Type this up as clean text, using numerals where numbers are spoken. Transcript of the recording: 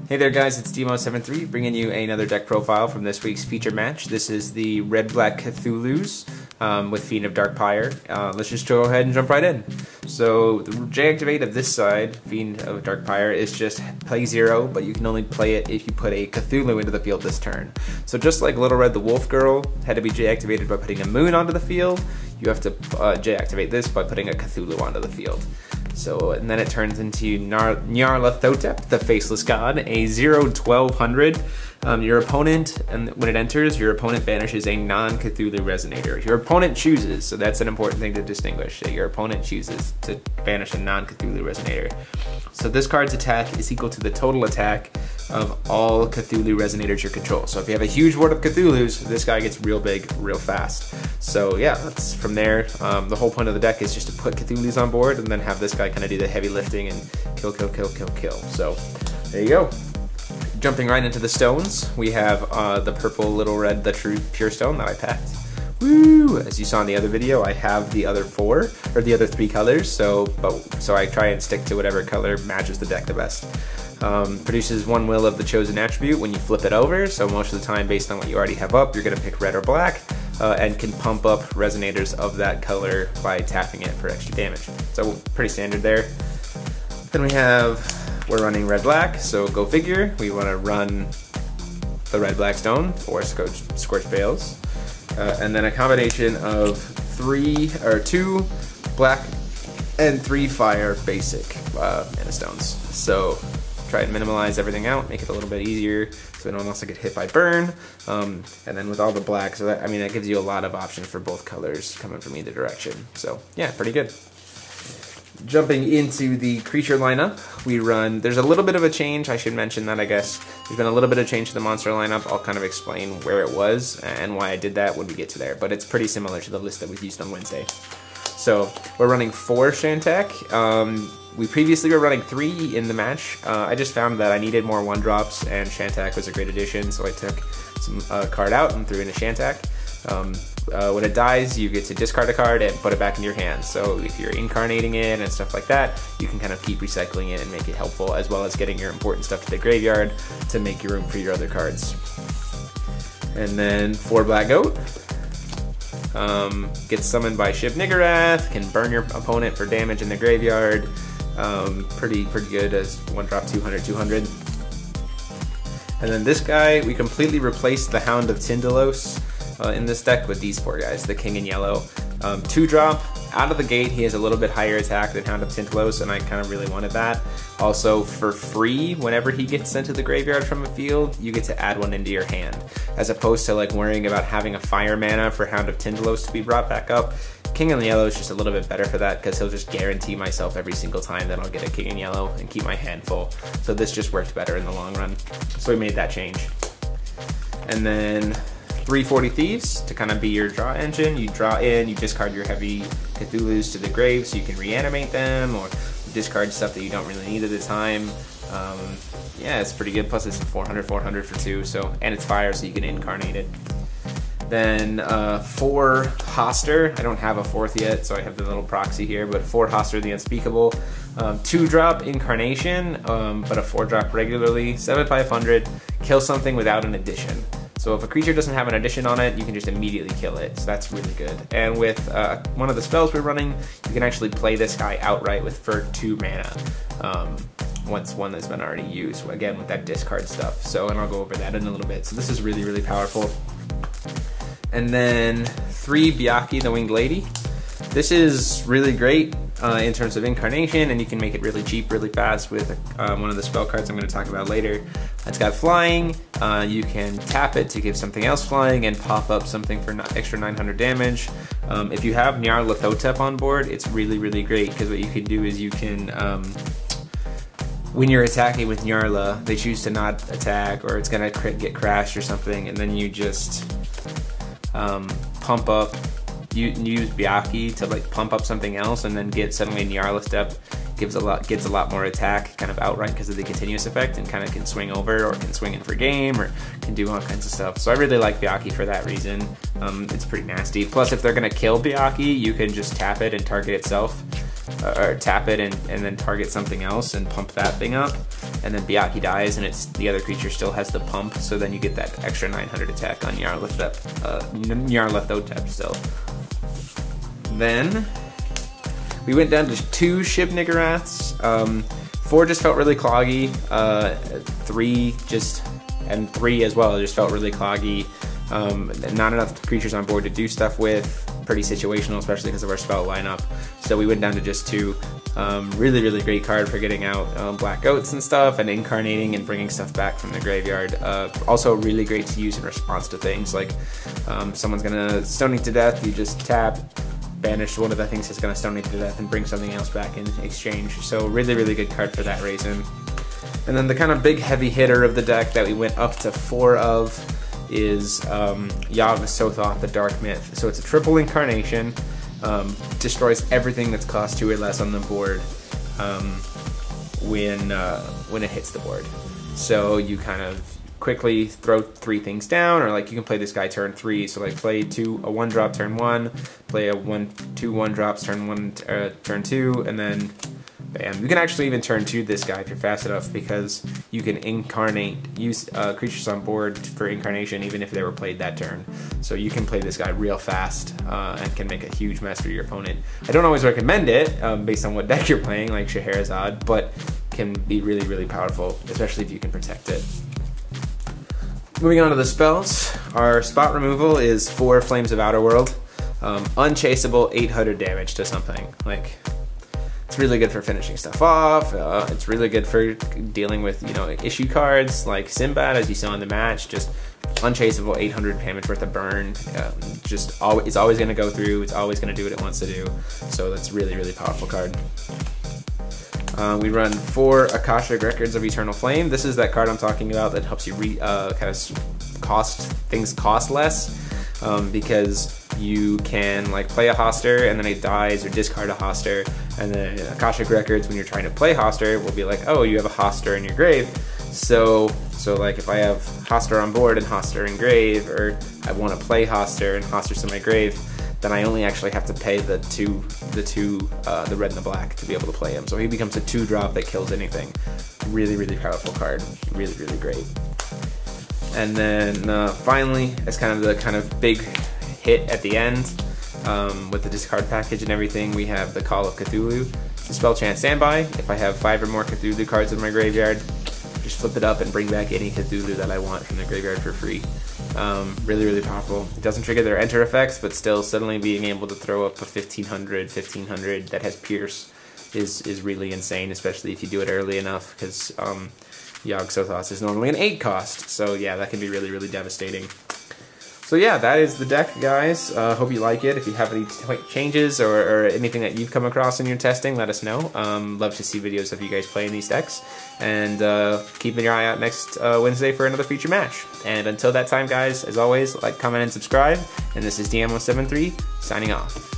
Hey there guys, it's Demo73 bringing you another deck profile from this week's feature match. This is the Red-Black Cthulhu's with Fiend of Dark Pyre. Let's just go ahead and jump right in. So the J-Activate of this side, Fiend of Dark Pyre, is just play 0, but you can only play it if you put a Cthulhu into the field this turn. So just like Little Red the Wolf Girl had to be J-Activated by putting a moon onto the field, you have to J-Activate this by putting a Cthulhu onto the field. So, and then it turns into Nyarlathotep, the Faceless God, a 0-1200. Your opponent, and when it enters, your opponent banishes a non-Cthulhu Resonator. Your opponent chooses, so that's an important thing to distinguish, that your opponent chooses to banish a non-Cthulhu Resonator. So this card's attack is equal to the total attack of all Cthulhu Resonators you control. So if you have a huge board of Cthulhus, this guy gets real big, real fast. So yeah, that's from there. The whole point of the deck is just to put Cthulhus on board and then have this guy kind of do the heavy lifting and kill, kill, kill, kill, kill. So there you go. Jumping right into the stones, we have the purple Little Red, the True Pure Stone that I packed. Woo! As you saw in the other video, I have the other 4, or the other 3 colors, so I try and stick to whatever color matches the deck the best. Produces 1 will of the chosen attribute when you flip it over, so most of the time based on what you already have up, you're going to pick red or black, and can pump up resonators of that color by tapping it for extra damage. So pretty standard there. Then we're running red-black, so go figure. We want to run the red-black stone for Scorched Bales. And then a combination of 2 black and 3 fire basic mana stones. So try and minimize everything out, make it a little bit easier so we don't also get hit by burn. And then with all the black, so that gives you a lot of options for both colors coming from either direction. So yeah, pretty good. Jumping into the creature lineup, there's a little bit of a change, I should mention that I guess. There's been a little bit of change to the monster lineup. I'll kind of explain where it was and why I did that when we get to there, but it's pretty similar to the list that we used on Wednesday. So we're running 4 Shantak. We previously were running 3 in the match. I just found that I needed more 1-drops and Shantak was a great addition, so I took some card out and threw in a Shantak. When it dies, you get to discard a card and put it back in your hand. So if you're incarnating it and stuff like that, you can kind of keep recycling it and make it helpful, as well as getting your important stuff to the graveyard to make your room for your other cards. And then 4 Black Goat. Gets summoned by Shub-Niggurath, can burn your opponent for damage in the graveyard. Pretty good as 1-drop 200. And then this guy, we completely replaced the Hound of Tindalos in this deck with these 4 guys, the King in Yellow. 2-drop, out of the gate he has a little bit higher attack than Hound of Tindalos, and I kind of really wanted that. Also, for free, whenever he gets sent to the graveyard from a field, you get to add 1 into your hand, as opposed to like worrying about having a fire mana for Hound of Tindalos to be brought back up. King in Yellow is just a little bit better for that, because he'll just guarantee myself every single time that I'll get a King in Yellow and keep my hand full. So this just worked better in the long run. So we made that change. And then 3 Forty Thieves to kind of be your draw engine. You draw in, you discard your heavy Cthulhus to the grave so you can reanimate them, or discard stuff that you don't really need at the time. Yeah, it's pretty good. Plus it's 400 for 2, so, and it's fire, so you can incarnate it. Then 4 Hastur. I don't have a 4th yet, so I have the little proxy here, but 4 Hastur the Unspeakable. 2-drop incarnation, but a 4-drop regularly. 7/500. Kill something without an addition. So if a creature doesn't have an addition on it, you can just immediately kill it. So that's really good. And with one of the spells we're running, you can actually play this guy outright for 2 mana. Once one that's been already used, again with that discard stuff. So, and I'll go over that in a little bit. So this is really, really powerful. And then 3 Byahkee, the Winged Lady. This is really great in terms of incarnation, and you can make it really cheap, really fast with one of the spell cards I'm going to talk about later. It's got flying. You can tap it to give something else flying and pop up something for extra 900 damage. If you have Nyarlathotep on board, it's really, really great, because what you can do is you can, when you're attacking with Nyarla, they choose to not attack, or it's going to get crashed or something, and then you just pump up. You use Byahkee to like pump up something else, and then get suddenly Nyarlathotep gets a lot more attack kind of outright because of the continuous effect, and kind of can swing over, or can swing in for game, or can do all kinds of stuff. So I really like Byahkee for that reason. It's pretty nasty. Plus, if they're gonna kill Byahkee, you can just tap it and target itself, or tap it and then target something else and pump that thing up. and then Byahkee dies, and the other creature still has the pump, so then you get that extra 900 attack on Nyarlathotep still. Then we went down to 2 Shub-Nigguraths. 4 just felt really cloggy. 3 and 3 as well just felt really cloggy. Not enough creatures on board to do stuff with. Pretty situational, especially because of our spell lineup. So we went down to just 2. Really, really great card for getting out black goats and stuff, and incarnating and bringing stuff back from the graveyard. Also really great to use in response to things like someone's gonna stone you to death, you just tap, banish one of the things that's gonna stone you to death, and bring something else back in exchange. So really, really good card for that reason. And then the kind of big heavy hitter of the deck that we went up to 4 of is Yog-Sothoth, the Dark Myth. So it's a triple incarnation, destroys everything that's cost 2 or less on the board when it hits the board. So you kind of quickly throw 3 things down, or like you can play this guy turn 3. So like play a 1-drop turn 1, play a 2 1-drops turn 2, and then bam. You can actually even turn 2 this guy if you're fast enough, because you can use creatures on board for incarnation even if they were played that turn. So you can play this guy real fast and can make a huge mess for your opponent. I don't always recommend it based on what deck you're playing, like Scheherazade, but can be really, really powerful, especially if you can protect it. Moving on to the spells, our spot removal is 4 Flames of Outerworld. Unchaseable, 800 damage to something. Like, it's really good for finishing stuff off. It's really good for dealing with, issue cards like Sinbad, as you saw in the match. Just unchaseable, 800 damage worth of burn. It's always going to go through. It's always going to do what it wants to do. So that's really, really powerful card. We run 4 Akashic Records of Eternal Flame. This is that card I'm talking about that helps you kind of cost less, because you can like play a Hastur and then it dies, or discard a Hastur, and then Akashic Records, when you're trying to play Hastur, will be like, oh, you have a Hastur in your grave. So like if I have Hastur on board and Hastur in grave, or I want to play Hastur and Hastur's in my grave, then I only actually have to pay the red and the black to be able to play him. So he becomes a 2-drop that kills anything. Really, really powerful card. Really, really great. And then finally, as kind of big hit at the end, with the discard package and everything, we have the Call of Cthulhu. It's a spell chant standby. If I have 5 or more Cthulhu cards in my graveyard, just flip it up and bring back any Cthulhu that I want from the graveyard for free. Really, really powerful. It doesn't trigger their enter effects, but still suddenly being able to throw up a 1500 that has Pierce is really insane, especially if you do it early enough, because Yog-Sothoth is normally an 8 cost. So yeah, that can be really, really devastating. So yeah, that is the deck, guys. Hope you like it. If you have any changes or anything that you've come across in your testing, let us know. Love to see videos of you guys playing these decks. And keep your eye out next Wednesday for another feature match. And until that time, guys, as always, like, comment, and subscribe. And this is DM173, signing off.